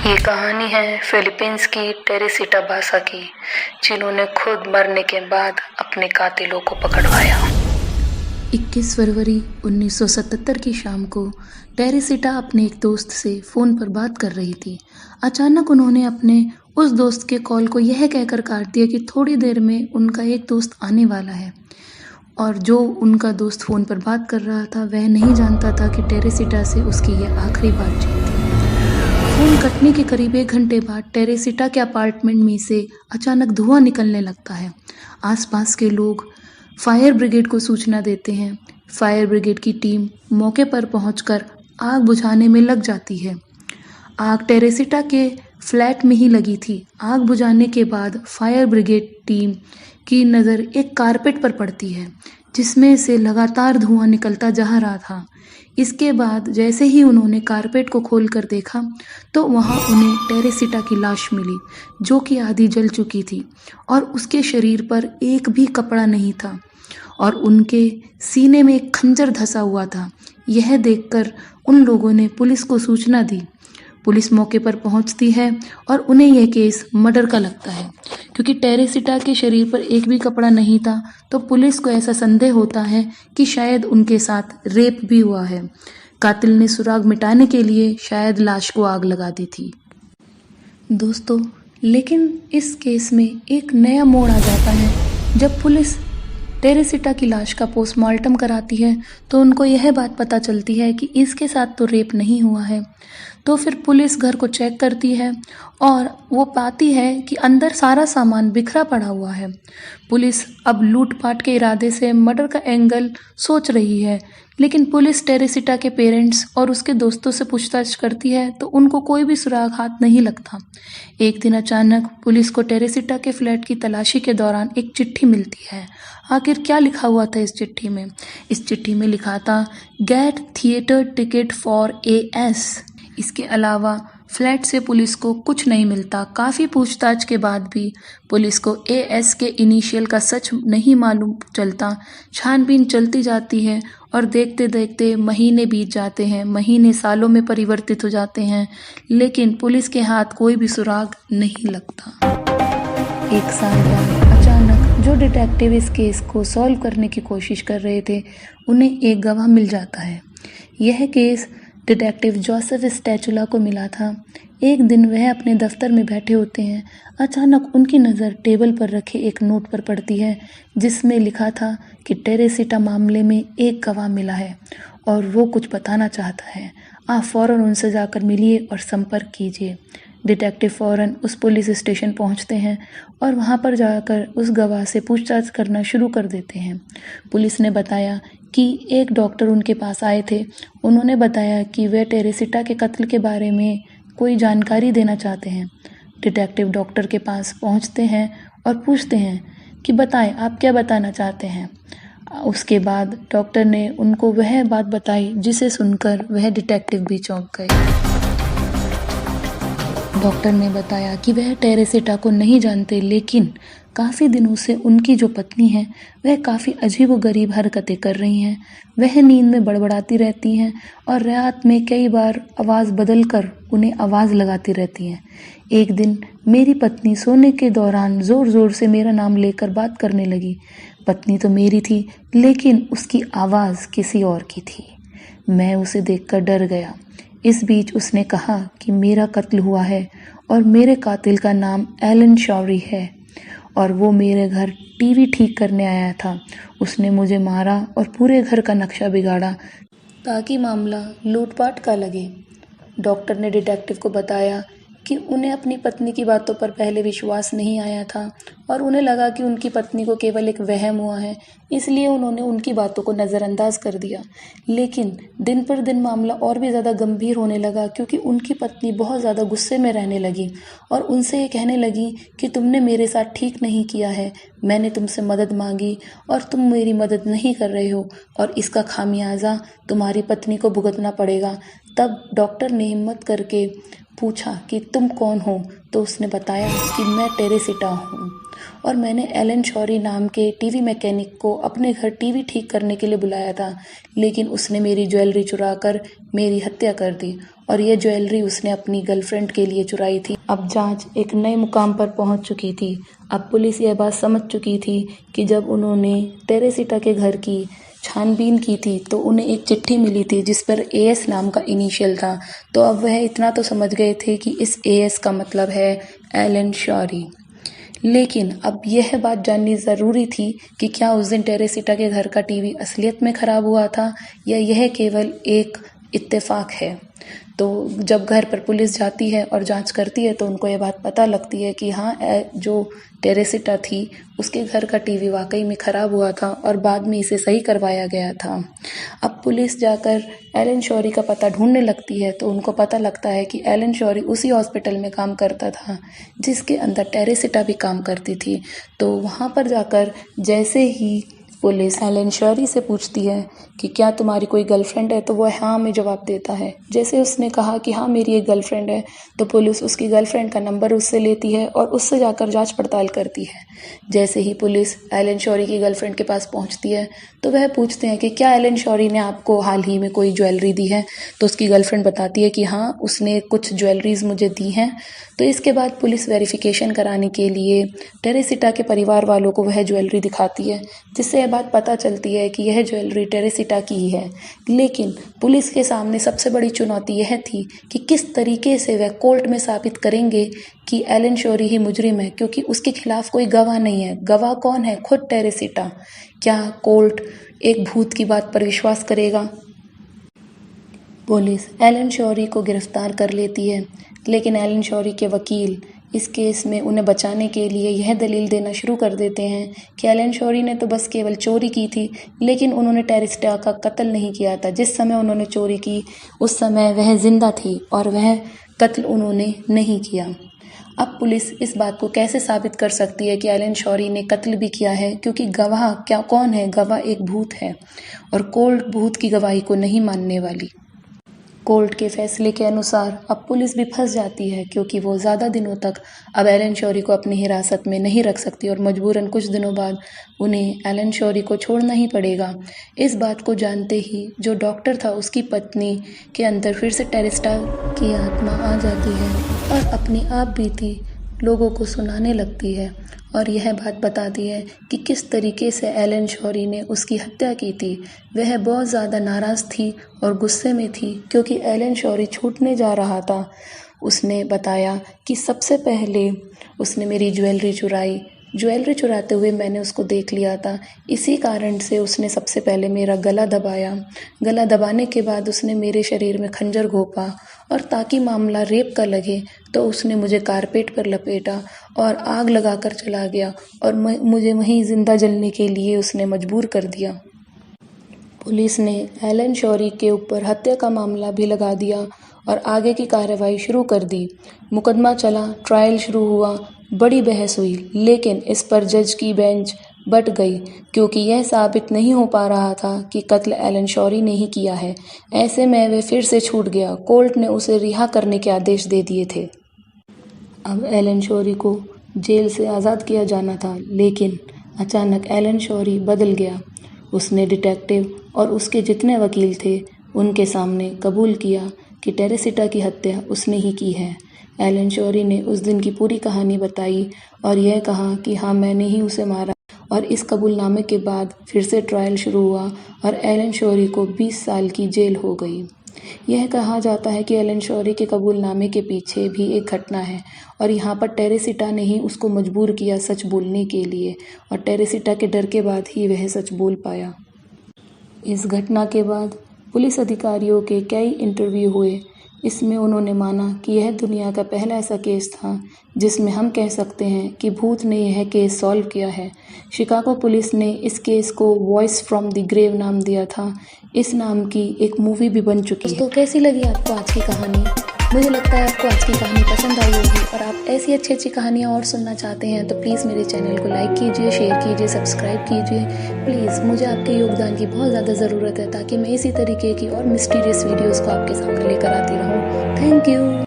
ये कहानी है फिलीपींस की टेरेसिटा बासा की, जिन्होंने खुद मरने के बाद अपने कातिलों को पकड़वाया। 21 फरवरी 1977 की शाम को टेरेसिटा अपने एक दोस्त से फ़ोन पर बात कर रही थी। अचानक उन्होंने अपने उस दोस्त के कॉल को यह कहकर काट दिया कि थोड़ी देर में उनका एक दोस्त आने वाला है, और जो उनका दोस्त फ़ोन पर बात कर रहा था वह नहीं जानता था कि टेरेसिटा से उसकी यह आखिरी बातचीत थी। फ़ोन कटने के करीब 1 घंटे बाद टेरेसिटा के अपार्टमेंट में से अचानक धुआं निकलने लगता है। आसपास के लोग फायर ब्रिगेड को सूचना देते हैं। फायर ब्रिगेड की टीम मौके पर पहुंचकर आग बुझाने में लग जाती है। आग टेरेसिटा के फ्लैट में ही लगी थी। आग बुझाने के बाद फायर ब्रिगेड टीम की नज़र एक कारपेट पर पड़ती है, जिसमें से लगातार धुआं निकलता जा रहा था। इसके बाद जैसे ही उन्होंने कारपेट को खोलकर देखा तो वहां उन्हें टेरेसिटा की लाश मिली, जो कि आधी जल चुकी थी और उसके शरीर पर एक भी कपड़ा नहीं था और उनके सीने में एक खंजर धंसा हुआ था। यह देखकर उन लोगों ने पुलिस को सूचना दी। पुलिस मौके पर पहुंचती है और उन्हें यह केस मर्डर का लगता है। क्योंकि टेरेसिटा के शरीर पर एक भी कपड़ा नहीं था, तो पुलिस को ऐसा संदेह होता है कि शायद उनके साथ रेप भी हुआ है। कातिल ने सुराग मिटाने के लिए शायद लाश को आग लगा दी थी। दोस्तों, लेकिन इस केस में एक नया मोड़ आ जाता है। जब पुलिस टेरेसिटा की लाश का पोस्टमार्टम कराती है तो उनको यह बात पता चलती है कि इसके साथ तो रेप नहीं हुआ है। तो फिर पुलिस घर को चेक करती है और वो पाती है कि अंदर सारा सामान बिखरा पड़ा हुआ है। पुलिस अब लूटपाट के इरादे से मर्डर का एंगल सोच रही है, लेकिन पुलिस टेरेसिटा के पेरेंट्स और उसके दोस्तों से पूछताछ करती है तो उनको कोई भी सुराग हाथ नहीं लगता। एक दिन अचानक पुलिस को टेरेसिटा के फ्लैट की तलाशी के दौरान एक चिट्ठी मिलती है। आखिर क्या लिखा हुआ था इस चिट्ठी में? इस चिट्ठी में लिखा था, get theatre ticket for AS। इसके अलावा फ्लैट से पुलिस को कुछ नहीं मिलता। काफ़ी पूछताछ के बाद भी पुलिस को AS के इनिशियल का सच नहीं मालूम चलता। छानबीन चलती जाती है और देखते देखते महीने बीत जाते हैं। महीने सालों में परिवर्तित हो जाते हैं, लेकिन पुलिस के हाथ कोई भी सुराग नहीं लगता। 1 साल बाद अचानक जो डिटेक्टिव इस केस को सॉल्व करने की कोशिश कर रहे थे, उन्हें एक गवाह मिल जाता है। यह केस डिटेक्टिव जोसेफ स्टैचुला को मिला था। एक दिन वह अपने दफ्तर में बैठे होते हैं। अचानक उनकी नज़र टेबल पर रखे एक नोट पर पड़ती है, जिसमें लिखा था कि टेरेसिटा मामले में एक गवाह मिला है और वो कुछ बताना चाहता है। आप फ़ौरन उनसे जाकर मिलिए और संपर्क कीजिए। डिटेक्टिव फ़ौरन उस पुलिस स्टेशन पहुंचते हैं और वहां पर जाकर उस गवाह से पूछताछ करना शुरू कर देते हैं। पुलिस ने बताया कि एक डॉक्टर उनके पास आए थे। उन्होंने बताया कि वे टेरेसिटा के कत्ल के बारे में कोई जानकारी देना चाहते हैं। डिटेक्टिव डॉक्टर के पास पहुंचते हैं और पूछते हैं कि बताएं, आप क्या बताना चाहते हैं। उसके बाद डॉक्टर ने उनको वह बात बताई जिसे सुनकर वह डिटेक्टिव भी चौंक गए। डॉक्टर ने बताया कि वह टेरेसिटा को नहीं जानते, लेकिन काफ़ी दिनों से उनकी जो पत्नी है वह काफ़ी अजीबोगरीब हरकतें कर रही हैं। वह नींद में बड़बड़ाती रहती हैं और रात में कई बार आवाज़ बदल कर उन्हें आवाज़ लगाती रहती हैं। एक दिन मेरी पत्नी सोने के दौरान ज़ोर ज़ोर से मेरा नाम लेकर बात करने लगी। पत्नी तो मेरी थी, लेकिन उसकी आवाज़ किसी और की थी। मैं उसे देखकर डर गया। इस बीच उसने कहा कि मेरा कत्ल हुआ है और मेरे कातिल का नाम एलन शॉरी है और वो मेरे घर टीवी ठीक करने आया था। उसने मुझे मारा और पूरे घर का नक्शा बिगाड़ा ताकि मामला लूटपाट का लगे। डॉक्टर ने डिटेक्टिव को बताया कि उन्हें अपनी पत्नी की बातों पर पहले विश्वास नहीं आया था और उन्हें लगा कि उनकी पत्नी को केवल एक वहम हुआ है, इसलिए उन्होंने उनकी बातों को नज़रअंदाज कर दिया। लेकिन दिन पर दिन मामला और भी ज़्यादा गंभीर होने लगा, क्योंकि उनकी पत्नी बहुत ज़्यादा गुस्से में रहने लगी और उनसे ये कहने लगी कि तुमने मेरे साथ ठीक नहीं किया है, मैंने तुमसे मदद मांगी और तुम मेरी मदद नहीं कर रहे हो और इसका खामियाजा तुम्हारी पत्नी को भुगतना पड़ेगा। तब डॉक्टर ने हिम्मत करके पूछा कि तुम कौन हो, तो उसने बताया कि मैं टेरेसिटा हूँ। और मैंने एलन शौरी नाम के टीवी मैकेनिक को अपने घर टीवी ठीक करने के लिए बुलाया था, लेकिन उसने मेरी ज्वेलरी चुरा कर मेरी हत्या कर दी और यह ज्वेलरी उसने अपनी गर्लफ्रेंड के लिए चुराई थी। अब जांच एक नए मुकाम पर पहुंच चुकी थी। अब पुलिस यह बात समझ चुकी थी कि जब उन्होंने टेरेसिटा के घर की छानबीन की थी तो उन्हें एक चिट्ठी मिली थी जिस पर एएस नाम का इनिशियल था। तो अब वह इतना तो समझ गए थे कि इस एएस का मतलब है एलन शौरी। लेकिन अब यह बात जाननी ज़रूरी थी कि क्या उस दिन टेरेसिटा के घर का टीवी असलियत में ख़राब हुआ था या यह केवल एक इत्तेफाक है। तो जब घर पर पुलिस जाती है और जांच करती है तो उनको ये बात पता लगती है कि हाँ, जो टेरेसिटा थी उसके घर का टीवी वाकई में ख़राब हुआ था और बाद में इसे सही करवाया गया था। अब पुलिस जाकर एलन शौरी का पता ढूंढने लगती है तो उनको पता लगता है कि एलन शौरी उसी हॉस्पिटल में काम करता था जिसके अंदर टेरेसिटा भी काम करती थी। तो वहाँ पर जाकर जैसे ही पुलिस एलन शौरी से पूछती है कि क्या तुम्हारी कोई गर्लफ्रेंड है, तो वह हाँ में जवाब देता है। जैसे उसने कहा कि हाँ मेरी एक गर्लफ्रेंड है, तो पुलिस उसकी गर्लफ्रेंड का नंबर उससे लेती है और उससे जाकर जांच पड़ताल करती है। जैसे ही पुलिस एलन शौरी की गर्लफ्रेंड के पास पहुंचती है तो वह पूछते हैं कि क्या एलन शौरी ने आपको हाल ही में कोई ज्वेलरी दी है। तो उसकी गर्लफ्रेंड बताती है कि हाँ, उसने कुछ ज्वेलरीज मुझे दी हैं। तो इसके बाद पुलिस वेरिफिकेशन कराने के लिए टेरेसिटा के परिवार वालों को वह ज्वेलरी दिखाती है, जिससे यह बात पता चलती है कि यह ज्वेलरी टेरेसिटा की ही है। लेकिन पुलिस के सामने सबसे बड़ी चुनौती यह थी कि किस तरीके से वह कोर्ट में साबित करेंगे कि एलन शौरी ही मुजरिम है, क्योंकि उसके खिलाफ कोई गवाह नहीं है। गवाह कौन है? खुद टेरेसिटा। क्या कोर्ट एक भूत की बात पर विश्वास करेगा? पुलिस एलन शौरी को गिरफ्तार कर लेती है, लेकिन एलन शौरी के वकील इस केस में उन्हें बचाने के लिए यह दलील देना शुरू कर देते हैं कि एलन शौरी ने तो बस केवल चोरी की थी, लेकिन उन्होंने टेरेसिटा का कत्ल नहीं किया था। जिस समय उन्होंने चोरी की उस समय वह जिंदा थी और वह कत्ल उन्होंने नहीं किया। अब पुलिस इस बात को कैसे साबित कर सकती है कि एलन शौरी ने कत्ल भी किया है, क्योंकि गवाह क्या कौन है? गवाह एक भूत है और कोर्ट भूत की गवाही को नहीं मानने वाली। कोर्ट के फैसले के अनुसार अब पुलिस भी फंस जाती है, क्योंकि वो ज़्यादा दिनों तक अब एलन शौरी को अपनी हिरासत में नहीं रख सकती और मजबूरन कुछ दिनों बाद उन्हें एलन शौरी को छोड़ना ही पड़ेगा। इस बात को जानते ही जो डॉक्टर था उसकी पत्नी के अंदर फिर से टेरेसिटा की आत्मा आ जाती है और अपनी आप बीती लोगों को सुनाने लगती है और यह बात बताती है कि किस तरीके से एलन शौरी ने उसकी हत्या की थी। वह बहुत ज़्यादा नाराज़ थी और गुस्से में थी क्योंकि एलन शौरी छूटने जा रहा था। उसने बताया कि सबसे पहले उसने मेरी ज्वेलरी चुराई। ज्वेलरी चुराते हुए मैंने उसको देख लिया था, इसी कारण से उसने सबसे पहले मेरा गला दबाया। गला दबाने के बाद उसने मेरे शरीर में खंजर घोंपा और ताकि मामला रेप का लगे तो उसने मुझे कारपेट पर लपेटा और आग लगाकर चला गया और मुझे वहीं जिंदा जलने के लिए उसने मजबूर कर दिया। पुलिस ने एलन शौरी के ऊपर हत्या का मामला भी लगा दिया और आगे की कार्रवाई शुरू कर दी। मुकदमा चला, ट्रायल शुरू हुआ, बड़ी बहस हुई, लेकिन इस पर जज की बेंच बट गई क्योंकि यह साबित नहीं हो पा रहा था कि कत्ल एलन शौरी ने ही किया है। ऐसे में वह फिर से छूट गया। कोर्ट ने उसे रिहा करने के आदेश दे दिए थे। अब एलन शौरी को जेल से आज़ाद किया जाना था, लेकिन अचानक एलन शौरी बदल गया। उसने डिटेक्टिव और उसके जितने वकील थे उनके सामने कबूल किया कि टेरेसिटा की हत्या उसने ही की है। एलन शौरी ने उस दिन की पूरी कहानी बताई और यह कहा कि हाँ, मैंने ही उसे मारा। और इस कबूलनामे के बाद फिर से ट्रायल शुरू हुआ और एलन शौरी को 20 साल की जेल हो गई। यह कहा जाता है कि एलन शौरी के कबूलनामे के पीछे भी एक घटना है और यहाँ पर टेरेसिटा ने ही उसको मजबूर किया सच बोलने के लिए और टेरेसिटा के डर के बाद ही वह सच बोल पाया। इस घटना के बाद पुलिस अधिकारियों के कई इंटरव्यू हुए। इसमें उन्होंने माना कि यह दुनिया का पहला ऐसा केस था जिसमें हम कह सकते हैं कि भूत ने यह केस सॉल्व किया है। शिकागो पुलिस ने इस केस को वॉइस फ्रॉम द ग्रेव नाम दिया था। इस नाम की एक मूवी भी बन चुकी है। तो कैसी लगी आपको आज की कहानी? मुझे लगता है आपको आज की कहानी पसंद आई होगी और आप ऐसी अच्छी अच्छी कहानियाँ और सुनना चाहते हैं तो प्लीज़ मेरे चैनल को लाइक कीजिए, शेयर कीजिए, सब्सक्राइब कीजिए। प्लीज़, मुझे आपके योगदान की बहुत ज़्यादा ज़रूरत है ताकि मैं इसी तरीके की और मिस्टीरियस वीडियोज़ को आपके सामने लेकर आती रहूँ। Thank you.